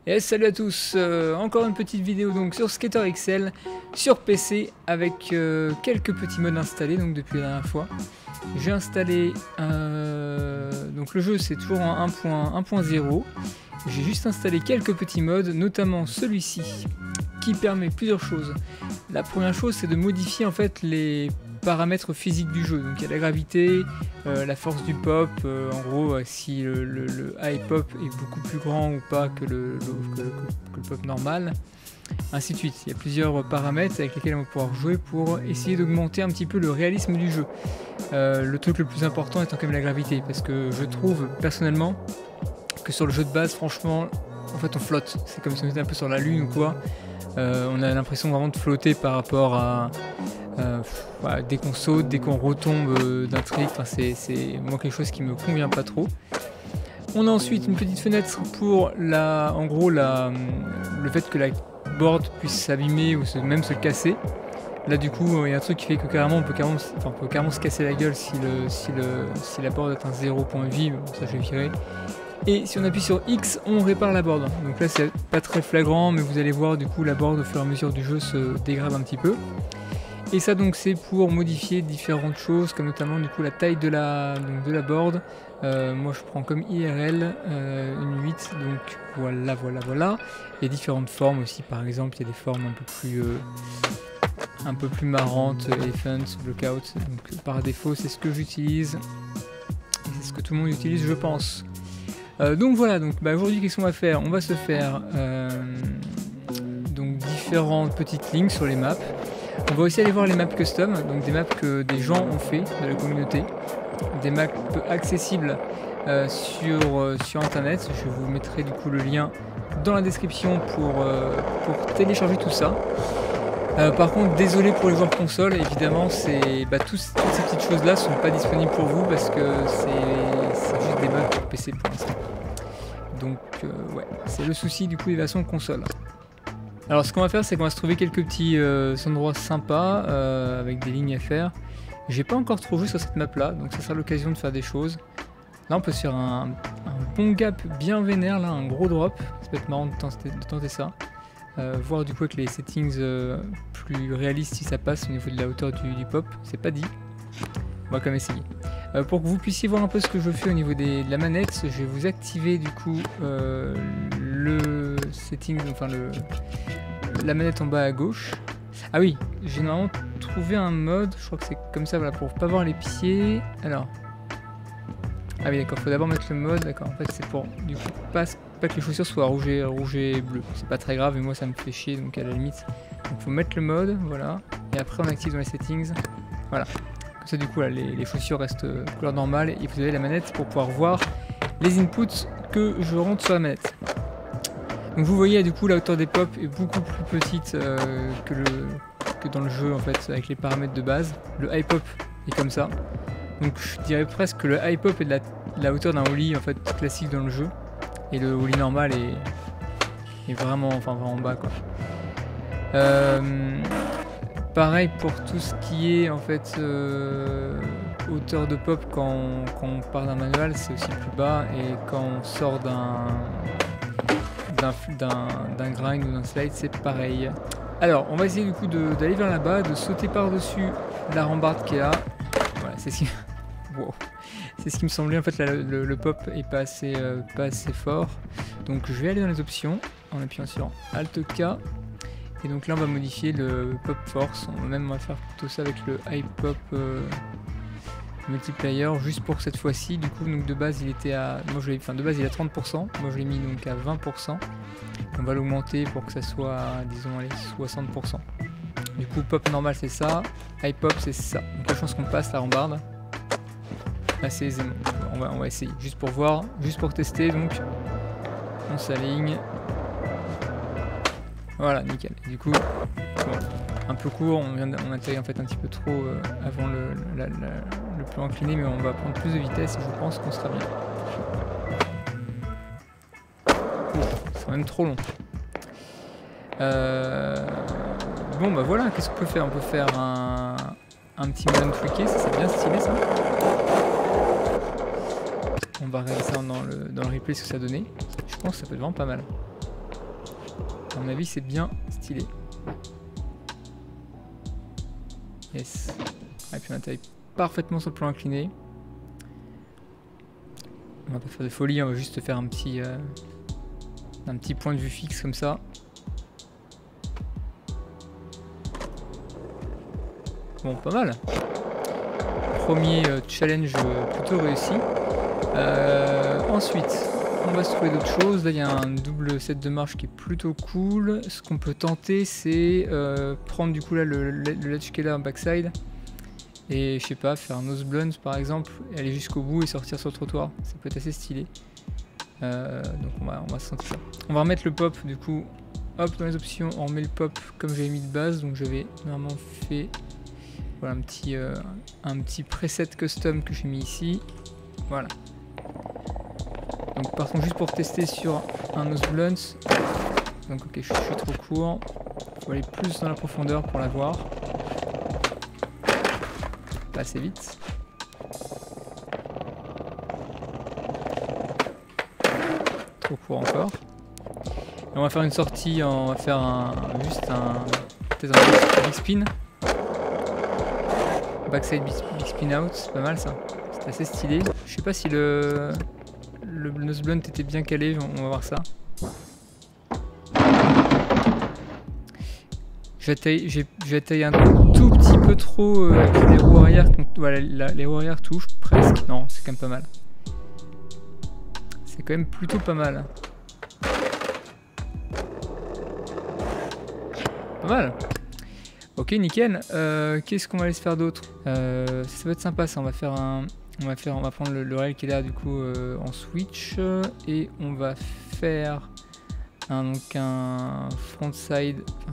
Et salut à tous, encore une petite vidéo donc sur Skater XL sur PC avec quelques petits modes installés donc depuis la dernière fois. J'ai installé donc le jeu c'est toujours en 1.0. J'ai juste installé quelques petits modes, notamment celui-ci qui permet plusieurs choses. La première chose c'est de modifier en fait les paramètres physiques du jeu. Donc il y a la gravité, la force du pop, en gros si le high pop est beaucoup plus grand ou pas que le pop normal, ainsi de suite. Il y a plusieurs paramètres avec lesquels on va pouvoir jouer pour essayer d'augmenter un petit peu le réalisme du jeu. Le truc le plus important étant quand même la gravité, parce que je trouve personnellement que sur le jeu de base, franchement, en fait on flotte. C'est comme si on était un peu sur la lune ou quoi. On a l'impression vraiment de flotter par rapport à voilà, dès qu'on saute, dès qu'on retombe d'un trick, c'est moi quelque chose qui me convient pas trop. On a ensuite une petite fenêtre pour en gros le fait que la board puisse s'abîmer ou même se casser. Là du coup il y a un truc qui fait que carrément on peut carrément se casser la gueule si la board atteint 0 point de vie, ça je vais virer. Et si on appuie sur X, on répare la board. Donc là c'est pas très flagrant, mais vous allez voir du coup la board au fur et à mesure du jeu se dégrade un petit peu. Et ça donc c'est pour modifier différentes choses, comme notamment du coup la taille de la board. Moi je prends comme IRL une 8, donc voilà. Il y a différentes formes aussi, par exemple il y a des formes un peu plus marrantes, Elephant, Blockout. Donc par défaut c'est ce que j'utilise. Et c'est ce que tout le monde utilise je pense. Donc voilà, donc aujourd'hui qu'est-ce qu'on va faire? On va se faire donc différentes petites lignes sur les maps. On va aussi aller voir les maps custom, donc des maps que des gens ont fait de la communauté, des maps accessibles sur internet. Je vous mettrai du coup le lien dans la description pour télécharger tout ça. Par contre, désolé pour les joueurs console, évidemment, toutes ces petites choses là sont pas disponibles pour vous parce que c'est juste des maps pour PC pour l'instant. Donc ouais, c'est le souci du coup des versions console. Alors ce qu'on va faire c'est qu'on va se trouver quelques petits endroits sympas avec des lignes à faire. J'ai pas encore trop joué sur cette map là, donc ça sera l'occasion de faire des choses. Là on peut se faire un bon gap bien vénère, là, un gros drop. Ça peut être marrant de tenter ça. Voir du coup avec les settings plus réalistes si ça passe au niveau de la hauteur du pop, c'est pas dit. On va quand même essayer. Pour que vous puissiez voir un peu ce que je fais au niveau de la manette, je vais vous activer du coup le setting, enfin la manette en bas à gauche. Ah oui, j'ai normalement trouvé un mode, je crois que c'est comme ça, voilà, pour pas voir les pieds. Alors, ah oui d'accord, faut d'abord mettre le mode, d'accord, en fait c'est pour du coup pas que les chaussures soient rouge et bleu. C'est pas très grave, mais moi ça me fait chier, donc à la limite. Donc faut mettre le mode, voilà, et après on active dans les settings, voilà. Comme ça du coup là, les chaussures restent couleur normale et vous avez la manette pour pouvoir voir les inputs que je rentre sur la manette. Donc vous voyez du coup la hauteur des pop est beaucoup plus petite que dans le jeu en fait avec les paramètres de base. Le high pop est comme ça. Donc je dirais presque que le high pop est de la hauteur d'un ollie en fait classique dans le jeu. Et le ollie normal est vraiment bas quoi. Pareil pour tout ce qui est en fait hauteur de pop quand on part d'un manuel, c'est aussi plus bas, et quand on sort d'un grind ou d'un slide, c'est pareil. Alors on va essayer du coup d'aller vers là-bas, de sauter par-dessus la rambarde qui est là. Voilà, c'est ce qui... wow. C'est ce qui me semblait, en fait le pop est pas assez fort. Donc je vais aller dans les options en appuyant sur Alt K. Et donc là on va modifier le pop force, on va faire plutôt ça avec le high pop multiplayer, juste pour cette fois-ci. Du coup donc de base il était à, de base il est à 30%, moi je l'ai mis donc à 20%. On va l'augmenter pour que ça soit à, disons allez, 60%. Du coup pop normal c'est ça, high pop c'est ça. Donc la chance qu'on passe la rambarde assez aisément. On va essayer, juste pour voir, juste pour tester, donc on s'aligne. Voilà, nickel. Du coup, bon, un peu court, on atterrit en fait un petit peu trop avant le plan incliné, mais on va prendre plus de vitesse et je pense qu'on sera bien. C'est quand même trop long. Bon bah voilà, qu'est-ce qu'on peut faire? On peut faire un petit mode trické, ça c'est bien stylé ça. On va regarder ça dans le replay ce que ça donnait. Je pense que ça peut être vraiment pas mal. À mon avis, c'est bien stylé. Yes. Et puis on atterrit parfaitement sur le plan incliné. On va pas faire de folie, on va juste faire un petit point de vue fixe comme ça. Bon, pas mal. Premier challenge plutôt réussi. Ensuite, on va se trouver d'autres choses. Là, il y a un double set de marche qui est plutôt cool. Ce qu'on peut tenter, c'est prendre du coup là le ledge qui est là en backside. Et je sais pas, faire un nose blunt par exemple, aller jusqu'au bout et sortir sur le trottoir. Ça peut être assez stylé. Donc on va se sentir ça. On va remettre le pop du coup. Hop, dans les options, on remet le pop comme j'avais mis de base. Donc j'avais normalement fait voilà, un petit preset custom que j'ai mis ici. Voilà. Donc partons juste pour tester sur un nose blunt. Donc ok, je suis trop court. Il faut aller plus dans la profondeur pour la voir. Pas assez vite. Trop court encore. Et on va faire une sortie, on va faire peut-être un big spin. Backside big spin out, c'est pas mal ça. C'est assez stylé. Je sais pas si le nose blunt était bien calé, on va voir ça. J'attaille un tout petit peu trop les roues arrière. Voilà, les roues arrière touchent presque. Non, c'est quand même pas mal. C'est quand même plutôt pas mal. Pas mal. Ok, nickel. Qu'est-ce qu'on va aller se faire d'autre? Ça va être sympa ça. On va prendre le rail qui est là du coup en switch et on va faire un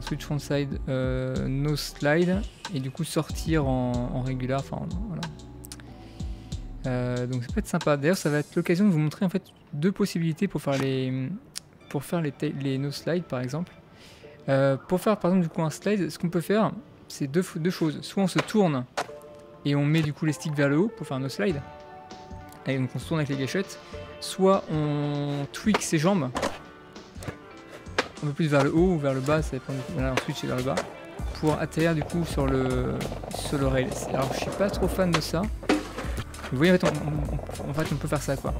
switch frontside no slide et du coup sortir en régular. Enfin voilà. Donc ça peut être sympa. D'ailleurs, ça va être l'occasion de vous montrer en fait deux possibilités pour faire les no slide par exemple. Pour faire par exemple du coup un slide, ce qu'on peut faire, c'est deux choses. Soit on se tourne et on met du coup les sticks vers le haut pour faire un no slide. Et donc on se tourne avec les gâchettes. Soit on tweak ses jambes un peu plus vers le haut ou vers le bas, ça dépend. Voilà, on switch vers le bas pour atterrir du coup sur le rail. Alors je suis pas trop fan de ça. Vous voyez en fait on peut faire ça quoi.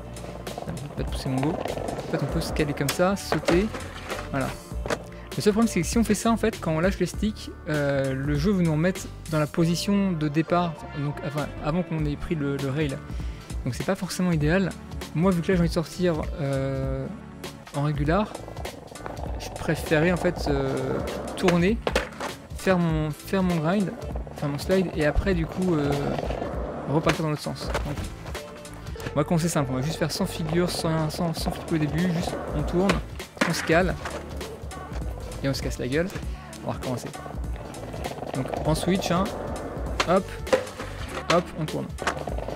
Je vais pas te pousser mon go. En fait on peut se caler comme ça, sauter. Voilà. Le seul problème c'est que si on fait ça en fait, quand on lâche les sticks, le jeu veut nous remettre dans la position de départ, donc avant qu'on ait pris le rail. Donc c'est pas forcément idéal. Moi vu que là j'ai envie de sortir en régular, je préférais en fait tourner, faire mon grind, faire mon slide et après du coup repartir dans l'autre sens. Donc, on va commencer simple, on va juste faire sans figure, sans flipper au début, juste on tourne, on se cale et on se casse la gueule. On va recommencer. Donc en switch, hein, hop, hop, on tourne.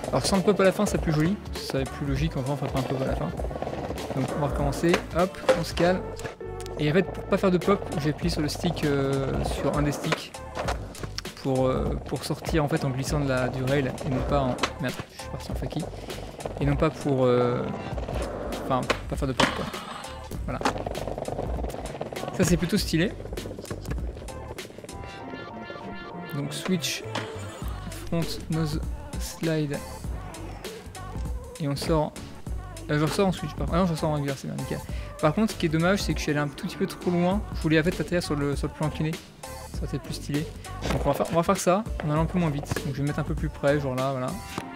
Alors sans le pop à la fin, c'est plus joli, ça va être plus logique, en vrai on fera pas un pop à la fin. Donc on va recommencer, hop, on se cale. Et en fait, pour pas faire de pop, j'ai appuyé sur le stick, sur un des sticks, pour sortir en fait en glissant du rail et non pas en... Merde, je suis parti en faki. Et non pas pour... Enfin, pas faire de pop quoi. Voilà. Ça c'est plutôt stylé. Donc switch, front, nose, slide. Et on sort... je ressors en switch, ah non je ressors en régulier, c'est bien, nickel. Par contre, ce qui est dommage, c'est que je suis allé un tout petit peu trop loin. Je voulais en fait atterrir sur le plan incliné. Ça va être plus stylé. Donc on va faire ça en allant un peu moins vite. Donc je vais me mettre un peu plus près, genre là, voilà.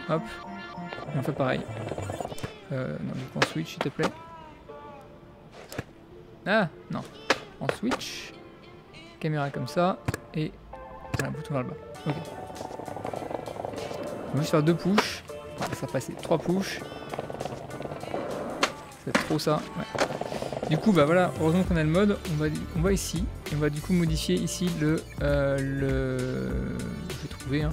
Hop. Et on fait pareil. Non, du coup en switch, s'il te plaît. Ah, non. En switch. Caméra comme ça. Et voilà, bouton vers le bas. Ok. On va juste faire 2 push. Voilà, ça va passer 3 push. C'est trop ça. Ouais. Du coup, bah voilà, heureusement qu'on a le mode, on va ici, et on va du coup modifier ici je vais trouver, hein.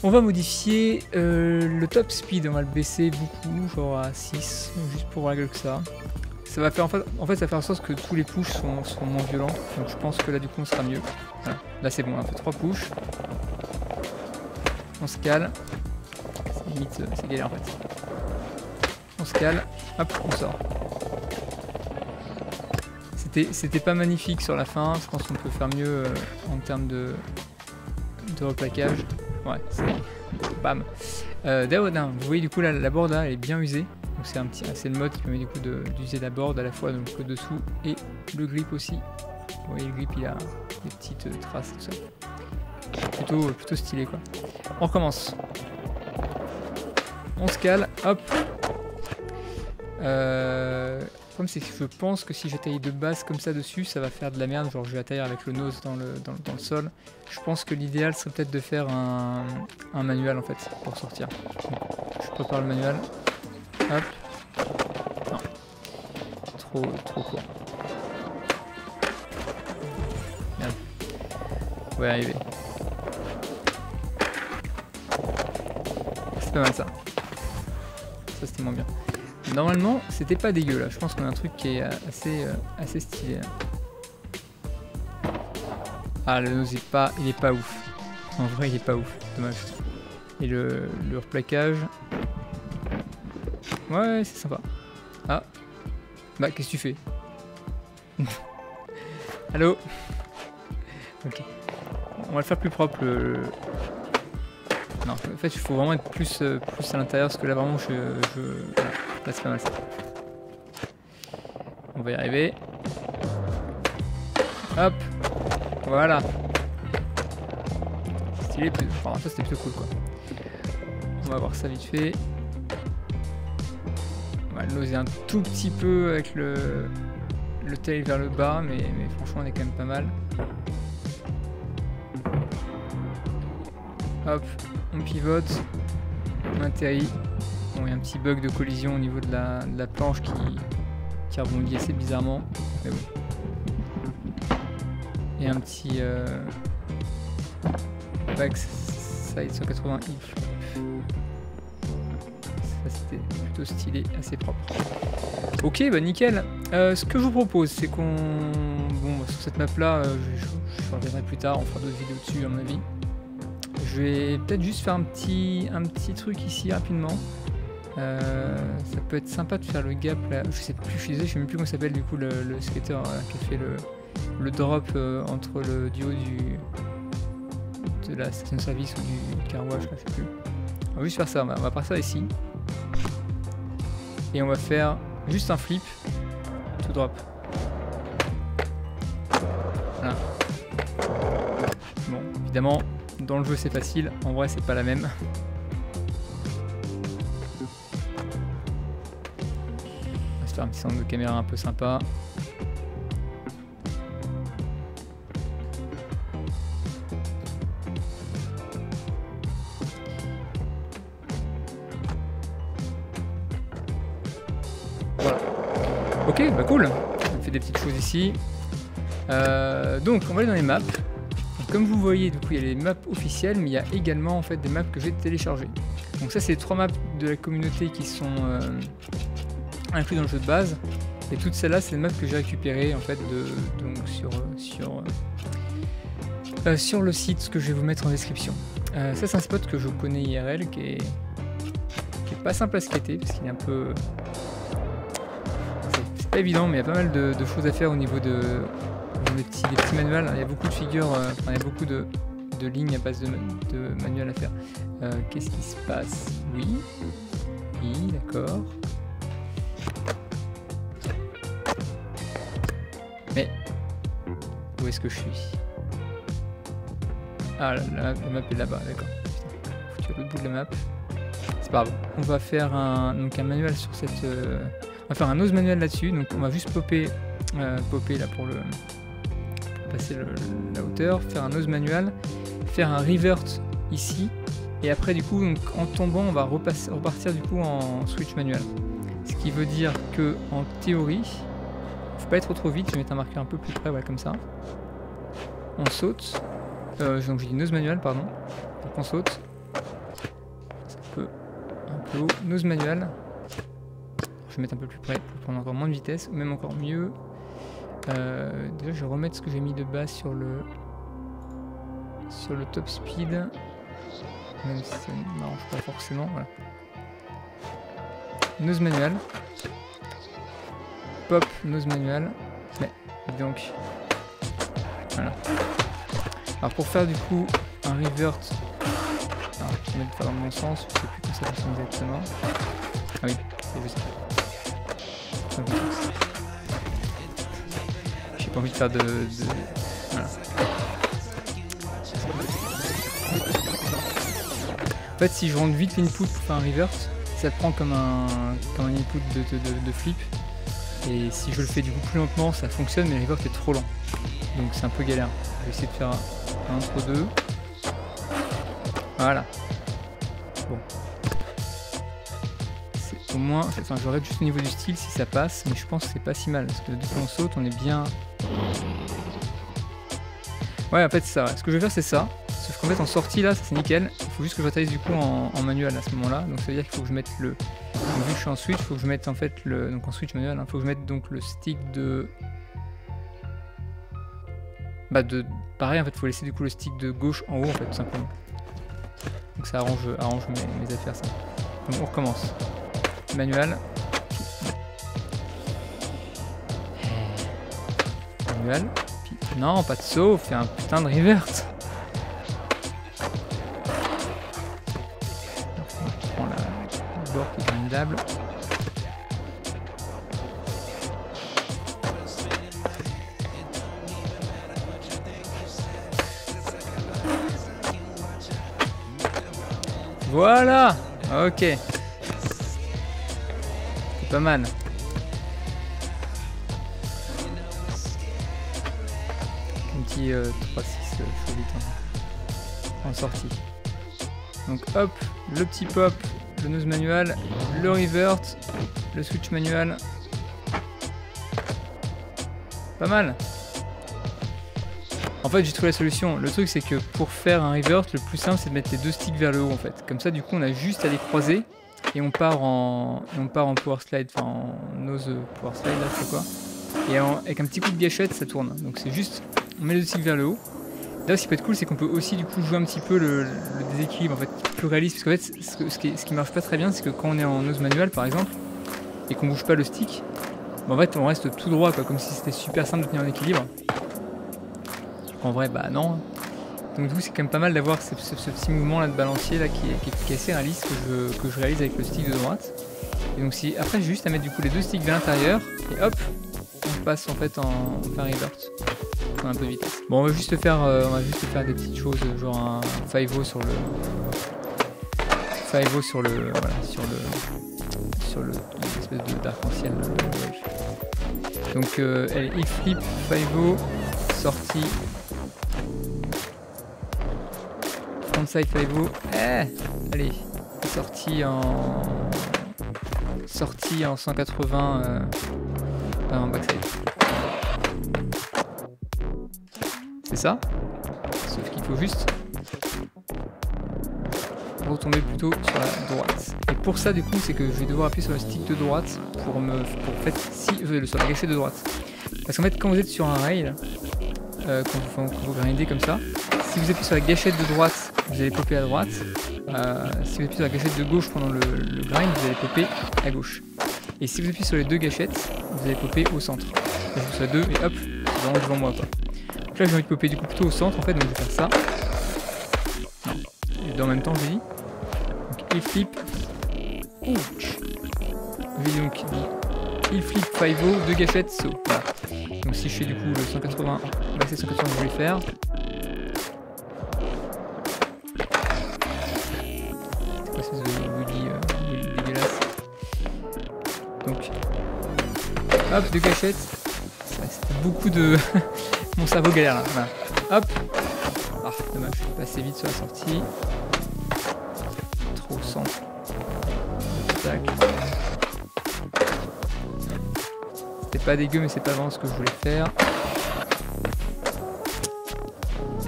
On va modifier le top speed, on va le baisser beaucoup, genre à 6, juste pour voir la gueule que ça. Ça va faire, en fait, ça va faire en sorte que tous les pushs sont moins violents, donc je pense que là du coup on sera mieux. Voilà. Là c'est bon, on a fait 3 pushs. On se cale. C'est limite, c'est galère en fait. On se cale, hop, on sort. C'était pas magnifique sur la fin, je pense qu'on peut faire mieux en termes de replaquage. Ouais, c'est bam. D'ailleurs, vous voyez du coup la board là, elle est bien usée. Donc c'est le mode qui permet du coup d'user la board à la fois donc le dessous et le grip aussi. Vous voyez le grip, il a des petites traces et tout ça. Plutôt stylé quoi. On recommence. On se cale, hop. Le problème c'est que je pense que si j'atterris de base comme ça dessus, ça va faire de la merde, genre je vais atterrir avec le nose dans le sol. Je pense que l'idéal serait peut-être de faire un manuel en fait, pour sortir. Donc, je prépare le manuel. Hop. Non. Trop court. Merde. On va y arriver. C'est pas mal ça. Ça c'était moins bien. Normalement, c'était pas dégueu là. Je pense qu'on a un truc qui est assez stylé. Là. Ah, le nose il est pas ouf. En vrai, il est pas ouf. Dommage. Et le replaquage. Ouais, c'est sympa. Ah. Bah, qu'est-ce que tu fais? Allô? Ok. On va le faire plus propre. Non, en fait, il faut vraiment être plus à l'intérieur parce que là, vraiment, voilà. Là, c'est pas mal ça. On va y arriver. Hop. Voilà. Stylé. Enfin, ça, c'était plutôt cool, quoi. On va voir ça vite fait. On va l'oser un tout petit peu avec le tail vers le bas, mais franchement, on est quand même pas mal. Hop. On pivote. On atterrit. Bon, il y a un petit bug de collision au niveau de la planche qui rebondit assez bizarrement. Mais bon. Et un petit backside 180 if. Ça c'était plutôt stylé, assez propre. Ok, bah nickel. Ce que je vous propose, c'est qu'on... Bon, sur cette map là, je reviendrai plus tard, on fera d'autres vidéos dessus à mon avis. Je vais peut-être juste faire un petit truc ici rapidement. Ça peut être sympa de faire le gap là, je sais même plus comment s'appelle du coup le skater qui a fait le drop entre du haut de la station service ou du car wash, je sais plus. On va juste faire ça, on va partir ici. Et on va faire juste un flip, tout drop. Voilà. Bon, évidemment, dans le jeu c'est facile, en vrai c'est pas la même. Faire un petit centre de caméra un peu sympa. Voilà. Ok, bah cool. On fait des petites choses ici. Donc on va aller dans les maps. Et comme vous voyez, du coup il y a les maps officielles, mais il y a également en fait des maps que j'ai téléchargées. Donc ça c'est les 3 maps de la communauté qui sont inclus dans le jeu de base, et toutes celles-là c'est les maps que j'ai récupérées en fait donc sur le site que je vais vous mettre en description. Ça c'est un spot que je connais IRL qui est pas simple à skater parce qu'il est un peu... C'est pas évident, mais il y a pas mal de choses à faire au niveau des petits manuels. Il y a beaucoup de figures, il y a beaucoup de lignes à base de manuels à faire. Qu'est-ce qui se passe? Oui, d'accord. Mais où est-ce que je suis? Ah, la map est là-bas, d'accord. Foutu à l'autre bout de la map. C'est pas grave. On va faire un manuel sur cette... on va faire un nose manuel là-dessus. Donc on va juste popper là pour passer la hauteur, faire un nose manuel, faire un revert ici. Et après du coup, donc, en tombant, on va repartir du coup en switch manuel. Ce qui veut dire que en théorie, faut pas être trop vite, je vais mettre un marqueur un peu plus près, voilà, comme ça. On saute. Donc j'ai dit nose manual, pardon. Donc on saute. C'est un peu haut. Nose manual. Je vais mettre un peu plus près pour prendre encore moins de vitesse, ou même encore mieux. Déjà je vais remettre ce que j'ai mis de base sur le top speed. Même si ça ne m'arrange pas forcément, voilà. Nose manual. Pop, nose manual. Mais donc. Voilà. Alors pour faire du coup un revert, alors je vais le faire dans le bon sens, je sais plus comment ça fonctionne exactement. Ah oui, c'est juste ça. J'ai pas envie de faire de... Voilà. En fait si je rentre vite l'input pour faire un revert, ça prend comme un input de flip. Et si je le fais du coup plus lentement, ça fonctionne, mais le revert est trop lent. Donc c'est un peu galère. Je vais essayer de faire un entre deux. Voilà. Bon. Au moins, enfin je regarde juste au niveau du style si ça passe, mais je pense que c'est pas si mal. Parce que dès qu'on saute, on est bien... Ouais, en fait c'est ça. Ouais. Ce que je vais faire c'est ça. Sauf qu'en fait en sortie là, ça c'est nickel. Il faut juste que j'atterrisse du coup en manuel à ce moment-là. Donc ça veut dire qu'il faut que je mette le... Donc, vu que je suis en switch, il faut que je mette en fait le... Donc en switch manuel, il faut que je mette donc le stick de... Bah pareil en fait, il faut laisser du coup le stick de gauche en haut en fait, tout simplement. Donc ça arrange mes affaires ça. Donc on recommence. Manuel. Manuel. Puis... Non, pas de saut, fais un putain de revert. On prend le bord qui est formidable. Voilà. Ok. C'est pas mal. Un petit 3-6 vite en sortie. Donc hop, le petit pop, le nose manual, le revert, le switch manual. Pas mal. En fait j'ai trouvé la solution. Le truc c'est que pour faire un revert, le plus simple c'est de mettre les deux sticks vers le haut en fait. Comme ça du coup on a juste à les croiser et on part en power slide, enfin en nose power slide là je sais quoi. Et avec un petit coup de gâchette ça tourne. Donc c'est juste, on met les deux sticks vers le haut. Là ce qui peut être cool c'est qu'on peut aussi du coup jouer un petit peu le déséquilibre en fait, plus réaliste. Parce qu'en fait ce qui marche pas très bien c'est que quand on est en nose manual par exemple et qu'on bouge pas le stick, en fait on reste tout droit quoi, comme si c'était super simple de tenir en équilibre. En vrai, bah non. Donc du coup, c'est quand même pas mal d'avoir ce petit mouvement là de balancier là qui est assez réaliste que je réalise avec le stick de droite. Et donc si après j'ai juste à mettre du coup les deux sticks vers l'intérieur et hop, on passe en fait on fait un revert. On a un peu de vitesse. Bon, on va juste faire des petites choses genre un 5-0 sur le 5-0 sur le voilà sur le espèce d'arc-en-ciel. Donc allez, il flip 5-0 sortie. Frontside 5-0, allez, sortie en 180 en backside. C'est ça, sauf qu'il faut juste retomber plutôt sur la droite. Et pour ça du coup c'est que je vais devoir appuyer sur le stick de droite pour sur la gâchette de droite. Parce qu'en fait quand vous êtes sur un rail, quand vous grindez comme ça, si vous appuyez sur la gâchette de droite, vous allez popper à droite. Si vous appuyez sur la gâchette de gauche pendant le grind, vous allez popper à gauche. Et si vous appuyez sur les deux gâchettes, vous allez popper au centre. Je fais sur 2 et hop, c'est vraiment devant moi quoi. Donc là j'ai envie de popper du coup plutôt au centre en fait, donc je vais faire ça. Et en même temps j'ai dit. Donc il flip. Ouch. Je vais donc il flip 5-0, deux gâchettes, saut. Voilà. Donc si je fais du coup le 180, c'est 180 que je vais faire. C'est quoi ce boogie dégueulasse. Donc hop, deux gâchettes. C'était beaucoup de... Mon cerveau galère là. Voilà. Hop. Ah, dommage, je suis passé vite sur la sortie. Trop au centre. Tac. C'était pas dégueu, mais c'est pas vraiment ce que je voulais faire.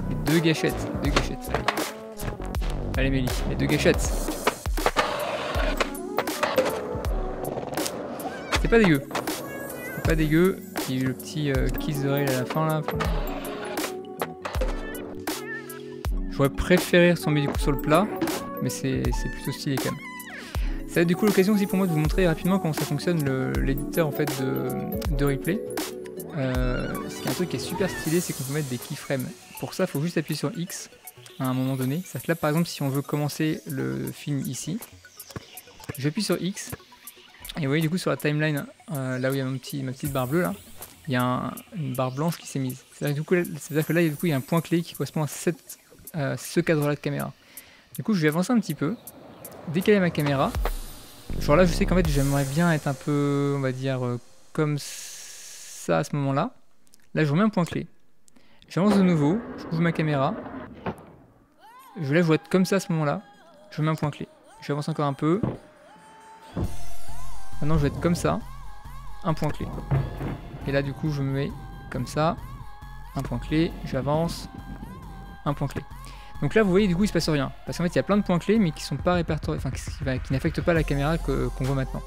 Les deux gâchettes. Allez, allez Mélie, les deux gâchettes. C'était pas dégueu. C'était pas dégueu. Il y a eu le petit kiss de rail à la fin là. J'aurais préféré tomber du coup sur le plat, mais c'est plutôt stylé quand même. Ça va être du coup l'occasion aussi pour moi de vous montrer rapidement comment ça fonctionne l'éditeur en fait de replay. ce qui est un truc qui est super stylé, c'est qu'on peut mettre des keyframes. Pour ça, il faut juste appuyer sur X à un moment donné. C'est-à-dire que là, par exemple, si on veut commencer le film ici, j'appuie sur X, et vous voyez du coup sur la timeline, là où il y a ma petite barre bleue, là, il y a une barre blanche qui s'est mise. C'est-à-dire que là, du coup, il y a un point clé qui correspond à ce cadre-là de caméra. Du coup, je vais avancer un petit peu, décaler ma caméra. Genre là, je sais qu'en fait, j'aimerais bien être un peu, on va dire, comme ça à ce moment-là. Là, je remets un point clé. J'avance de nouveau, je bouge ma caméra. Là, je vais être comme ça à ce moment-là. Je mets un point clé. J'avance encore un peu. Maintenant, je vais être comme ça. Un point clé. Et là, du coup, je me mets comme ça. Un point clé. J'avance. Un point clé. Donc là, vous voyez, du coup, il se passe rien. Parce qu'en fait, il y a plein de points clés, mais qui sont pas répertoriés, enfin, qui n'affectent pas la caméra qu'on voit maintenant.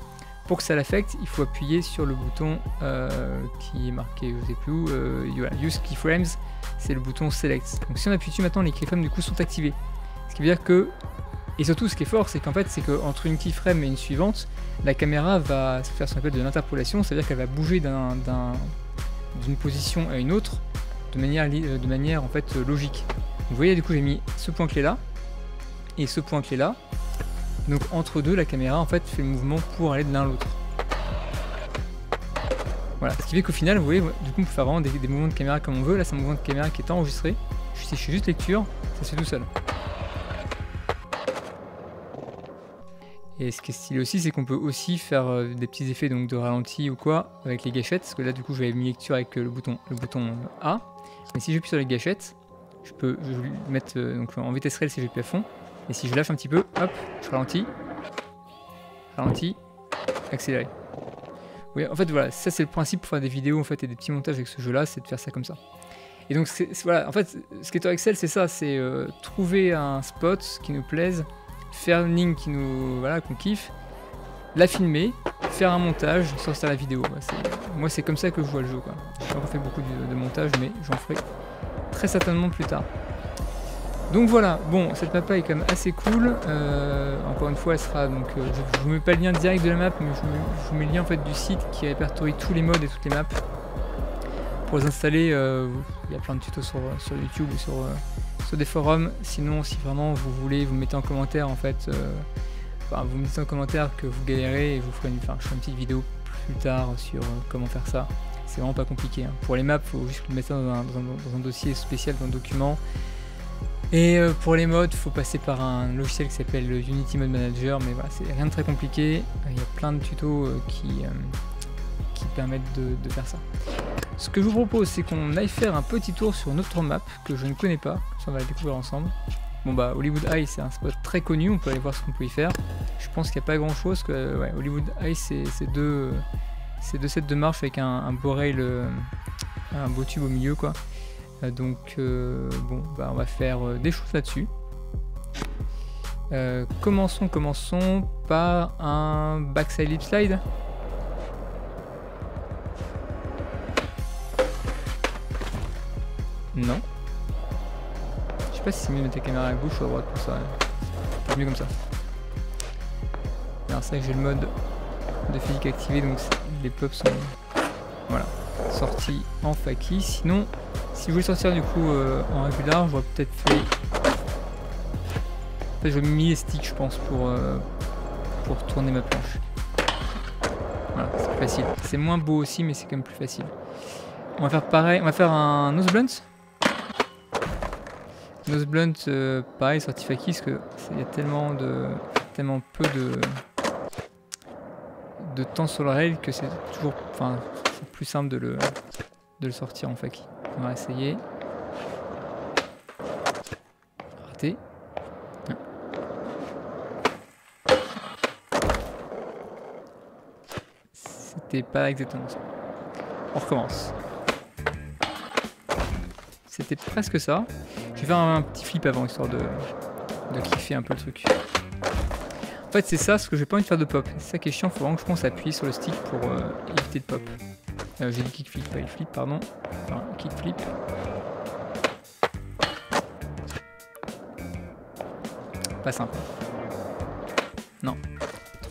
Pour que ça l'affecte, il faut appuyer sur le bouton qui est marqué, je sais plus où, voilà, Use Keyframes, c'est le bouton Select. Donc si on appuie dessus, maintenant, les keyframes, du coup, sont activés. Ce qui veut dire que, et surtout, ce qui est fort, c'est qu'en fait, c'est qu'entre une keyframe et une suivante, la caméra va faire ce qu'on appelle de l'interpolation, c'est-à-dire qu'elle va bouger d'une position à une autre de manière en fait, logique. Vous voyez, du coup, j'ai mis ce point clé là et ce point clé là. Donc entre deux, la caméra en fait fait le mouvement pour aller de l'un à l'autre. Voilà, ce qui fait qu'au final, vous voyez, du coup, on peut faire vraiment des mouvements de caméra comme on veut. Là, c'est un mouvement de caméra qui est enregistré. Si je fais juste lecture, ça se fait tout seul. Et ce qui est stylé aussi, c'est qu'on peut aussi faire des petits effets donc, de ralenti ou quoi avec les gâchettes. Parce que là, du coup, j'avais mis lecture avec le bouton A. Mais si j'appuie sur les gâchettes, je vais mettre donc, en vitesse réelle si j'appuie à fond. Et si je lâche un petit peu, hop, je ralentis, accéléré. Oui, en fait, voilà, ça c'est le principe pour faire des vidéos en fait, et des petits montages avec ce jeu-là, c'est de faire ça comme ça. Et donc, voilà, en fait, Skater XL, c'est ça, c'est trouver un spot qui nous plaise, faire une ligne qu'on kiffe, la filmer, faire un montage, sortir la vidéo. Moi, c'est comme ça que je vois le jeu, quoi. J'ai pas fait beaucoup de montage, mais j'en ferai très certainement plus tard. Donc voilà, bon, cette map est quand même assez cool. Encore une fois, elle sera donc. Je vous mets pas le lien direct de la map, mais je vous mets le lien en fait du site qui répertorie tous les modes et toutes les maps. Pour les installer, il y a plein de tutos sur YouTube ou sur des forums. Sinon, si vraiment vous voulez, vous mettez en commentaire en fait. Vous me dites en commentaire que vous galérez et je ferai une petite vidéo plus tard sur comment faire ça. C'est vraiment pas compliqué. Hein. Pour les maps, il faut juste le mettre ça dans un dossier spécial, dans un document. Et pour les modes, il faut passer par un logiciel qui s'appelle Unity Mode Manager, mais voilà, c'est rien de très compliqué. Il y a plein de tutos qui permettent de faire ça. Ce que je vous propose, c'est qu'on aille faire un petit tour sur notre map que je ne connais pas, ça on va la découvrir ensemble. Bon bah Hollywood High c'est un spot très connu, on peut aller voir ce qu'on peut y faire. Je pense qu'il n'y a pas grand chose, que ouais, Hollywood High c'est deux sets de marche avec un beau rail, un beau tube au milieu quoi. Donc bon bah on va faire des choses là-dessus. Commençons par un backside lip slide. Non. Je sais pas si c'est mieux de mettre la caméra à gauche ou à droite pour ça. C'est mieux comme ça. Alors c'est vrai que j'ai le mode de physique activé, donc les pops sont voilà, sortis en faki. Sinon, si je voulais sortir du coup en régular, j'aurais peut-être fait... En fait, j'aurais mis les sticks je pense pour tourner ma planche. Voilà, c'est plus facile. C'est moins beau aussi, mais c'est quand même plus facile. On va faire pareil, on va faire un nose blunt. Nose blunt, pareil, sorti faki, parce que il y a tellement peu de temps sur le rail que c'est toujours, enfin, c'est plus simple de le sortir en faki. On va essayer. Raté. C'était pas exactement ça. On recommence. C'était presque ça. Je vais faire un petit flip avant, histoire de kiffer un peu le truc. En fait, c'est ça, ce que j'ai pas envie de faire de pop. C'est ça qui est chiant, faut vraiment que je pense à appuyer sur le stick pour éviter de pop. J'ai dit kickflip, pas le flip, pardon. Enfin, kickflip. Pas simple. Non.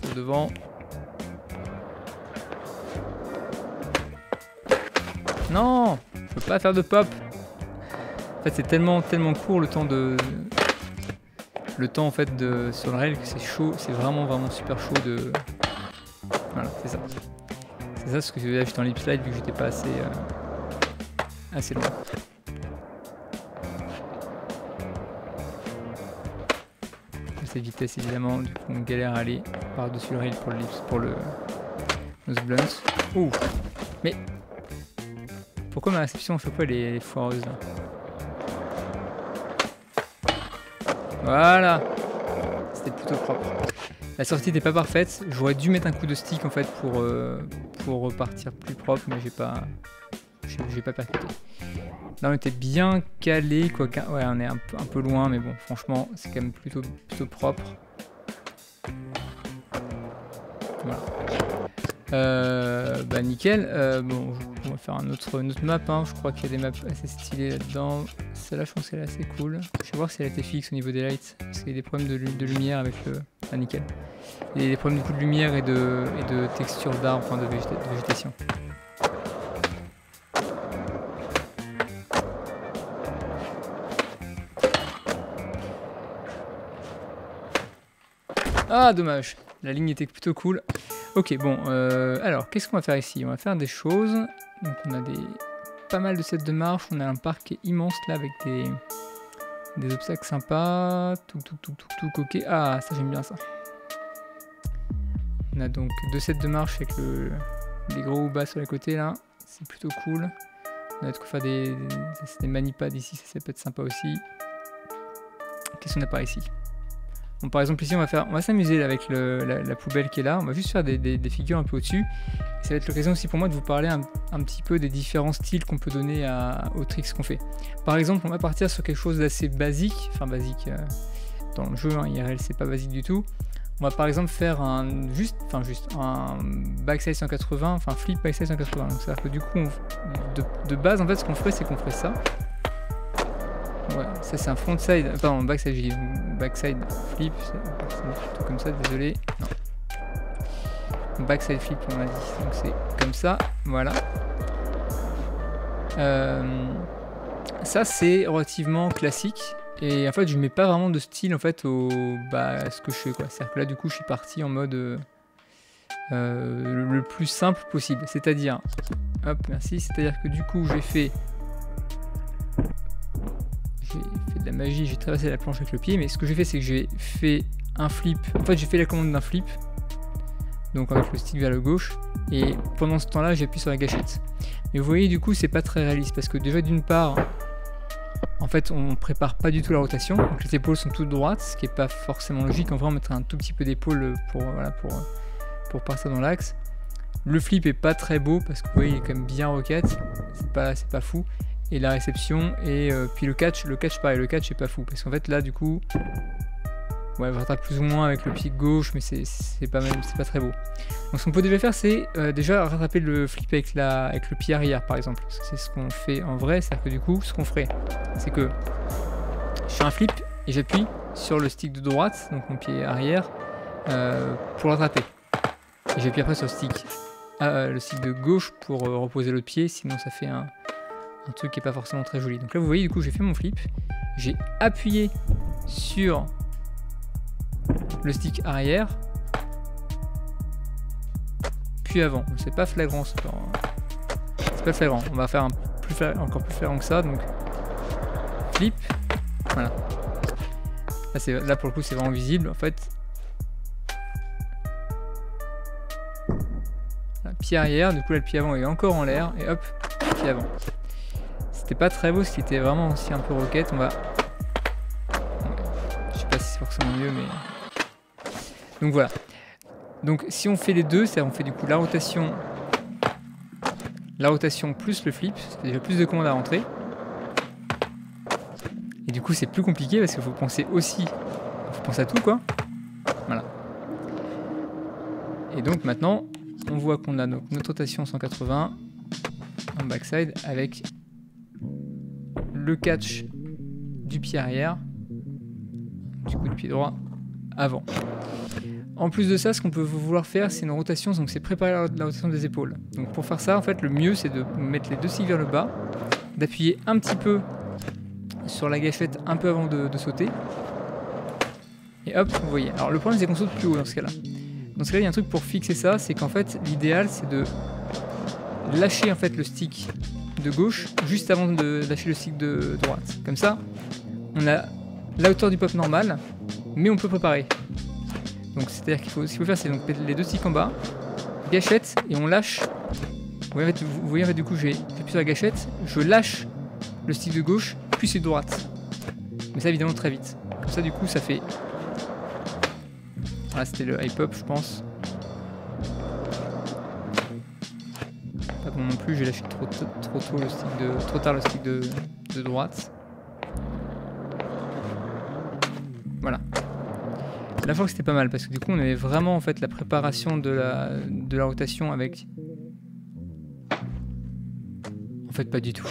Trop devant. Non, je peux pas faire de pop. En fait, c'est tellement court le temps de... Le temps en fait de sur le rail que c'est chaud, c'est vraiment super chaud de... Voilà, c'est ça. C'est ça ce que là j'étais en lip slide vu que j'étais pas assez loin. Cette vitesse évidemment, du coup on galère à aller par-dessus le rail pour le nose blunt. Ouh. Mais pourquoi ma réception à chaque fois elle est foireuse là? Voilà. C'était plutôt propre. La sortie n'était pas parfaite. J'aurais dû mettre un coup de stick en fait pour repartir plus propre, mais j'ai pas percuté. Là on était bien calé, quoi. Ouais, on est un peu loin, mais bon, franchement, c'est quand même plutôt propre. Voilà. Bah nickel. Bon, on va faire une autre map. Hein. Je crois qu'il y a des maps assez stylées là-dedans. Celle-là, je pense qu'elle est assez cool. Je vais voir si elle a été fixe au niveau des lights, parce qu'il y a des problèmes de lumière avec le. Ah nickel. Il y a des problèmes du coup de lumière et de texture d'arbre, enfin de végétation. Ah dommage, la ligne était plutôt cool. Ok bon, alors qu'est-ce qu'on va faire ici? On va faire des choses. Donc on a pas mal de sets de marche, on a un parc qui est immense là avec des obstacles sympas. Tout ok. Ah ça j'aime bien ça. On a donc 2 sets de marche avec les gros bas sur les côtés là, c'est plutôt cool. On a de quoi faire des manipads ici, ça peut être sympa aussi. Qu'est-ce qu'on a par ici? Bon, par exemple ici on va s'amuser avec la poubelle qui est là, on va juste faire des figures un peu au-dessus. Ça va être l'occasion aussi pour moi de vous parler un petit peu des différents styles qu'on peut donner aux tricks qu'on fait. Par exemple on va partir sur quelque chose d'assez basique, enfin basique dans le jeu, hein, IRL c'est pas basique du tout. On va par exemple faire juste un backside 180, enfin flip backside 180. Donc c'est-à-dire que du coup de base en fait ce qu'on ferait c'est qu'on ferait ça. Ouais, ça c'est un frontside, pardon, backside flip, c'est tout comme ça, désolé, non. Backside flip on a dit, donc c'est comme ça, voilà. Ça c'est relativement classique, et en fait je mets pas vraiment de style en fait à ce que je fais quoi. C'est-à-dire que là du coup je suis parti en mode le plus simple possible, c'est-à-dire, hop merci, c'est-à-dire que du coup j'ai fait de la magie, j'ai traversé la planche avec le pied, mais ce que j'ai fait c'est que j'ai fait un flip, en fait j'ai fait la commande d'un flip, donc avec le stick vers le gauche, et pendant ce temps là j'ai appuyé sur la gâchette. Mais vous voyez du coup c'est pas très réaliste, parce que déjà d'une part, en fait on prépare pas du tout la rotation, donc les épaules sont toutes droites, ce qui est pas forcément logique, en vrai on mettrait un tout petit peu d'épaule pour partir dans l'axe. Le flip est pas très beau, parce que vous voyez il est quand même bien roquette, c'est pas fou. Et la réception, et puis le catch pareil, le catch est pas fou, parce qu'en fait là du coup, ouais, on rattrape plus ou moins avec le pied gauche, mais c'est pas très beau. Donc ce qu'on peut déjà faire, c'est déjà rattraper le flip avec le pied arrière par exemple. C'est ce qu'on fait en vrai, c'est-à-dire que du coup, ce qu'on ferait, c'est que je fais un flip et j'appuie sur le stick de droite, donc mon pied arrière, pour l'attraper. Et j'appuie après sur le stick de gauche pour reposer l'autre pied, sinon ça fait un truc qui est pas forcément très joli. Donc là vous voyez du coup j'ai fait mon flip, j'ai appuyé sur le stick arrière, puis avant. C'est pas flagrant, c'est pas flagrant. On va faire encore plus flagrant que ça, donc flip, voilà. Là pour le coup c'est vraiment visible en fait. Là, pied arrière, du coup là le pied avant est encore en l'air, et hop, pied avant. C'était pas très beau, ce qui était vraiment aussi un peu roquette. On va... Je sais pas si c'est forcément mieux, mais... Donc voilà. Donc si on fait les deux, c'est-à-dire on fait du coup la rotation plus le flip, c'est déjà plus de commandes à rentrer. Et du coup c'est plus compliqué parce qu'il faut penser aussi... faut penser à tout quoi. Voilà. Et donc maintenant, on voit qu'on a notre rotation 180 en backside avec... le catch du pied arrière, du coup de pied droit avant. En plus de ça, ce qu'on peut vouloir faire, c'est une rotation, donc c'est préparer la rotation des épaules. Donc pour faire ça, en fait, le mieux, c'est de mettre les deux sticks vers le bas, d'appuyer un petit peu sur la gâchette un peu avant de sauter. Et hop, vous voyez. Alors le problème, c'est qu'on saute plus haut dans ce cas-là. Dans ce cas-là, il y a un truc pour fixer ça, c'est qu'en fait, l'idéal, c'est de lâcher en fait le stick de gauche juste avant de lâcher le stick de droite. Comme ça, on a la hauteur du pop normal, mais on peut préparer. Donc c'est-à-dire ce qu'il faut faire, c'est donc mettre les deux sticks en bas, gâchette, et on lâche. Vous voyez en fait, du coup j'appuie sur la gâchette, je lâche le stick de gauche, puis celui de droite. Mais ça évidemment très vite. Comme ça du coup ça fait... Voilà, c'était le high pop je pense. Pas bon non plus, j'ai lâché trop tôt le stick de... trop tard le stick de droite. Voilà. La fois que c'était pas mal parce que du coup on avait vraiment en fait la préparation de la rotation avec... En fait pas du tout.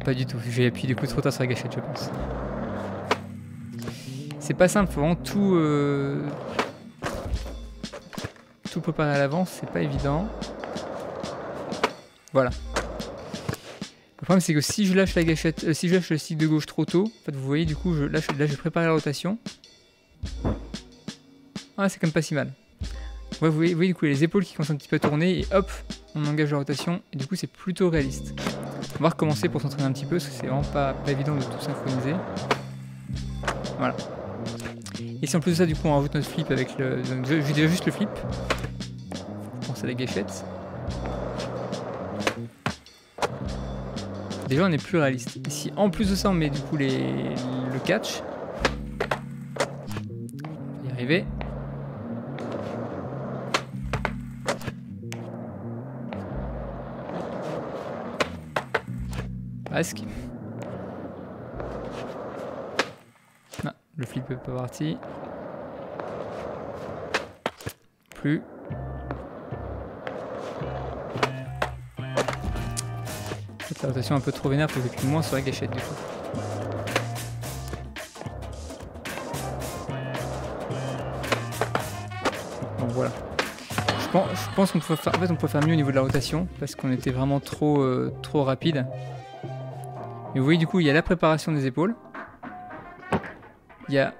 Pas du tout, j'ai appuyé du coup trop tard sur la gâchette je pense. C'est pas simple, faut vraiment tout préparer à l'avance, c'est pas évident. Voilà. Le problème c'est que si je lâche la gâchette, si je lâche le stick de gauche trop tôt, en fait vous voyez du coup là je prépare la rotation. Ah c'est quand même pas si mal. Ouais, vous voyez du coup les épaules qui commencent un petit peu à tourner et hop on engage la rotation et du coup c'est plutôt réaliste. On va recommencer pour s'entraîner un petit peu parce que c'est vraiment pas évident de tout synchroniser. Voilà. Et si en plus de ça du coup on rajoute notre flip avec le... Donc, je dirais juste le flip. Je pense à la gâchette. Déjà on est plus réaliste. Et si en plus de ça on met du coup le catch. On va y arriver. Presque. Ah, le flip est pas parti. Plus. La rotation un peu trop vénère, faut que j'appuie moins sur la gâchette du coup. Donc voilà. Je pense qu'on peut faire, en fait, on peut faire mieux au niveau de la rotation parce qu'on était vraiment trop rapide. Et vous voyez du coup il y a la préparation des épaules, il y a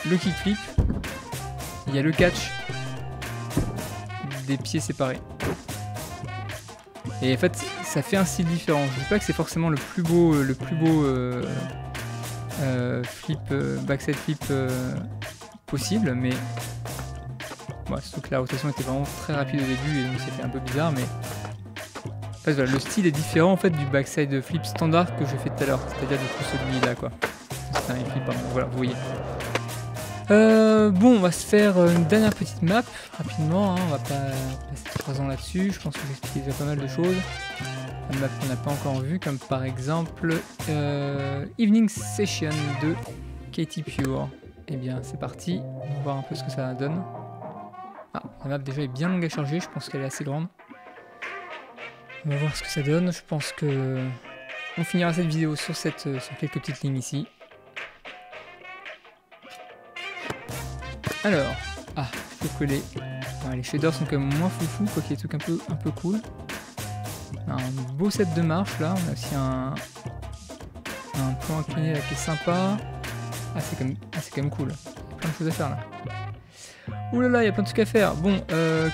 le kickflip, il y a le catch des pieds séparés. Et en fait ça fait un style différent. Je dis pas que c'est forcément le plus beau flip, backside flip possible, mais bon, surtout que la rotation était vraiment très rapide au début et donc c'était un peu bizarre, mais en fait, voilà, le style est différent en fait du backside flip standard que j'ai fait tout à l'heure, c'est-à-dire du coup celui-là quoi. C'est un flip, pardon. Voilà, vous voyez. Bon, on va se faire une dernière petite map rapidement, hein. On va pas passer 3 ans là-dessus. Je pense que j'ai expliqué déjà pas mal de choses. Une map qu'on n'a pas encore vue, comme par exemple Evening Session de Katy Pure. Eh bien, c'est parti. On va voir un peu ce que ça donne. Ah, la map déjà est bien longue à charger. Je pense qu'elle est assez grande. On va voir ce que ça donne. Je pense que on finira cette vidéo sur quelques petites lignes ici. Alors, je trouve que les shaders sont quand même moins foufou, quoi qu'il y ait des trucs un peu cool. On a un beau set de marches là. On a aussi un plan incliné là qui est sympa. Ah, c'est quand même cool. Il y a plein de choses à faire là. Ouh là là, il y a plein de trucs à faire. Bon,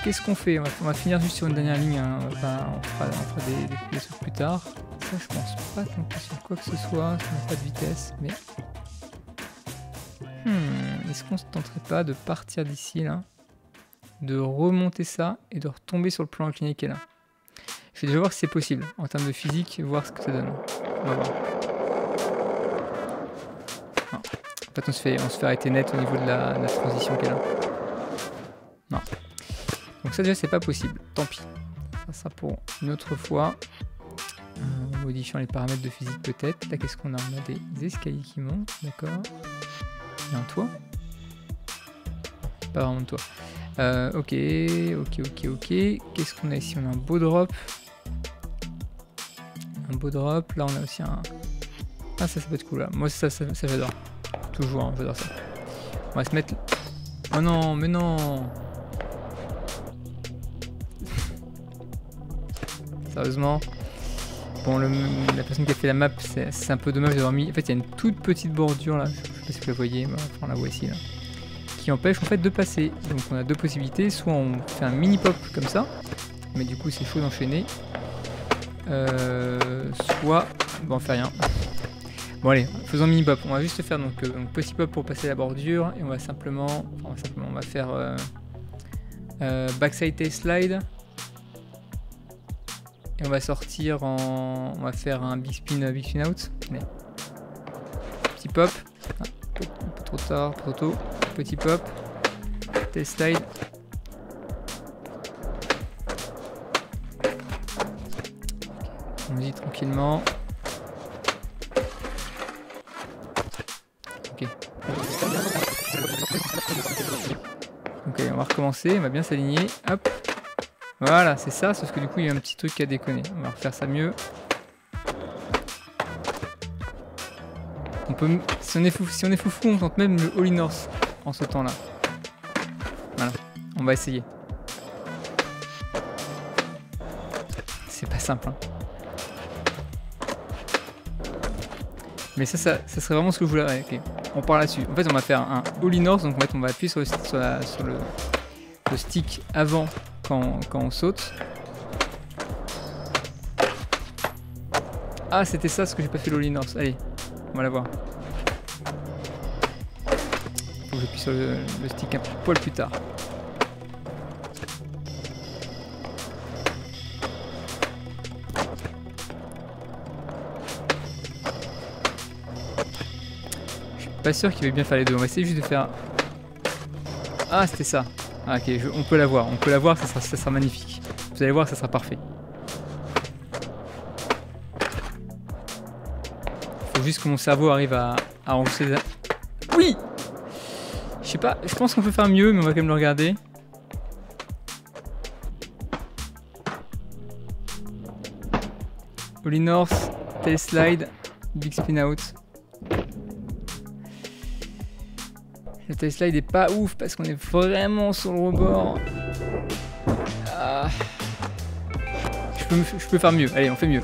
qu'est-ce qu'on fait? On va finir juste sur une dernière ligne, hein. On fera des trucs plus tard. Ça, je pense pas tant pis sur quoi que ce soit. Ça n'a pas de vitesse, mais... Est-ce qu'on se tenterait pas de partir d'ici, là, de remonter ça et de retomber sur le plan incliné qui est là? Je vais déjà voir si c'est possible, en termes de physique, voir ce que ça donne. On va voir. Non. En fait, on se fait arrêter net au niveau de la transition qui est là. Non. Donc ça déjà c'est pas possible, tant pis. Ça sera pour une autre fois. En modifiant les paramètres de physique peut-être. Là qu'est-ce qu'on a? On a des escaliers qui montent, d'accord. Il y a un toit. Pas vraiment de toit. Ok. Qu'est-ce qu'on a ici? On a un beau drop. Un beau drop. Là on a aussi un... Ah ça peut être cool là. Moi ça j'adore. Toujours, hein, j'adore ça. On va se mettre Oh non, mais non. Sérieusement. Bon, la personne qui a fait la map, c'est un peu dommage d'avoir mis... En fait, il y a une toute petite bordure là, je sais pas si vous la voyez, enfin, on la voit ici là, qui empêche en fait de passer. Donc on a deux possibilités, soit on fait un mini pop comme ça, mais du coup c'est chaud d'enchaîner, soit bon, on fait rien. Bon allez, faisons mini pop. On va juste faire donc petit pop pour passer la bordure et on va simplement, on va faire backside tail slide. Et on va sortir en... On va faire un big spin out. Allez. Petit pop. Ah, un peu trop tard, trop tôt. Petit pop. Tail slide. On dit tranquillement. Ok. Ok, on va recommencer. On va bien s'aligner. Hop. Voilà, c'est ça, sauf que du coup il y a un petit truc qui a déconné. On va refaire ça mieux. On peut, si on est foufou, on tente même le all-in north en ce temps-là. Voilà, on va essayer. C'est pas simple, hein. Mais ça serait vraiment ce que je voulais. Okay. On part là-dessus. En fait, on va faire un all-in north, donc en fait, on va appuyer sur le stick avant. Quand on saute. Ah, c'était ça ce que j'ai pas fait l'all-in north. Allez, on va la voir. Faut que j'appuie sur le stick un poil plus tard. Je suis pas sûr qu'il va bien faire les deux. On va essayer juste de faire... Ah, c'était ça. Ah, ok, on peut la voir, ça sera magnifique. Vous allez voir, ça sera parfait. Faut juste que mon cerveau arrive à enregistrer les... Oui! Je sais pas, je pense qu'on peut faire mieux, mais on va quand même le regarder. All-in north, tail slide, big spin out. Le tail slide est pas ouf parce qu'on est vraiment sur le rebord. Ah. Je peux faire mieux. Allez, on fait mieux.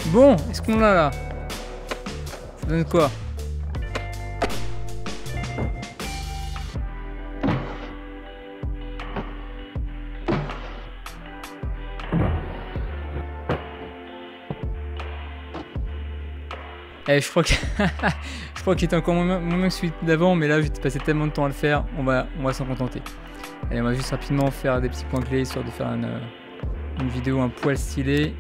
Bon, est-ce qu'on l'a là? Ça donne quoi? Je crois qu'il était encore moins que celui d'avant, mais là j'ai passé tellement de temps à le faire, on va s'en contenter. Allez, on va juste rapidement faire des petits points clés histoire de faire une vidéo un poil stylée.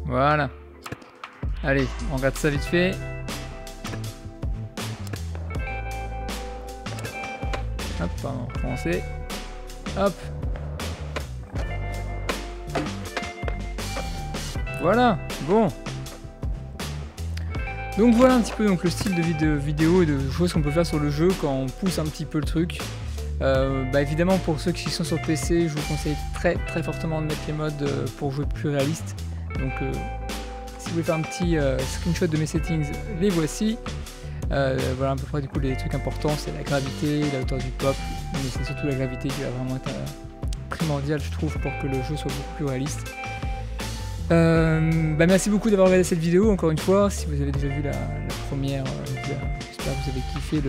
Voilà. Allez, on regarde ça vite fait. Hop, pardon, commencer. Hop. Voilà, bon. Donc voilà un petit peu donc, le style de vidéo et de choses qu'on peut faire sur le jeu quand on pousse un petit peu le truc. Évidemment pour ceux qui sont sur PC, je vous conseille très fortement de mettre les modes pour jouer plus réaliste. Donc si vous voulez faire un petit screenshot de mes settings, les voici. Voilà à peu près du coup les trucs importants, c'est la gravité, la hauteur du pop, mais c'est surtout la gravité qui va vraiment être primordiale je trouve pour que le jeu soit beaucoup plus réaliste. Merci beaucoup d'avoir regardé cette vidéo encore une fois. Si vous avez déjà vu la première, j'espère que vous avez kiffé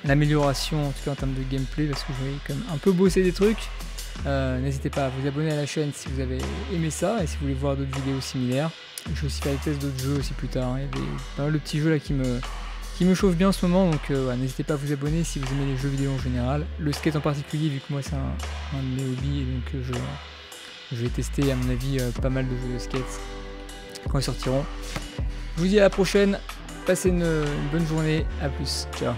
l'amélioration en tout cas en termes de gameplay parce que j'ai quand même un peu bossé des trucs. N'hésitez pas à vous abonner à la chaîne si vous avez aimé ça et si vous voulez voir d'autres vidéos similaires. Je vais aussi faire des tests d'autres jeux aussi plus tard. Il y a pas mal de petits jeux là qui me chauffent bien en ce moment, donc n'hésitez pas à vous abonner si vous aimez les jeux vidéo en général. Le skate en particulier, vu que moi c'est un de mes hobbies, et donc je vais tester à mon avis pas mal de jeux de skate quand ils sortiront. Je vous dis à la prochaine. Passez une bonne journée. À plus. Ciao.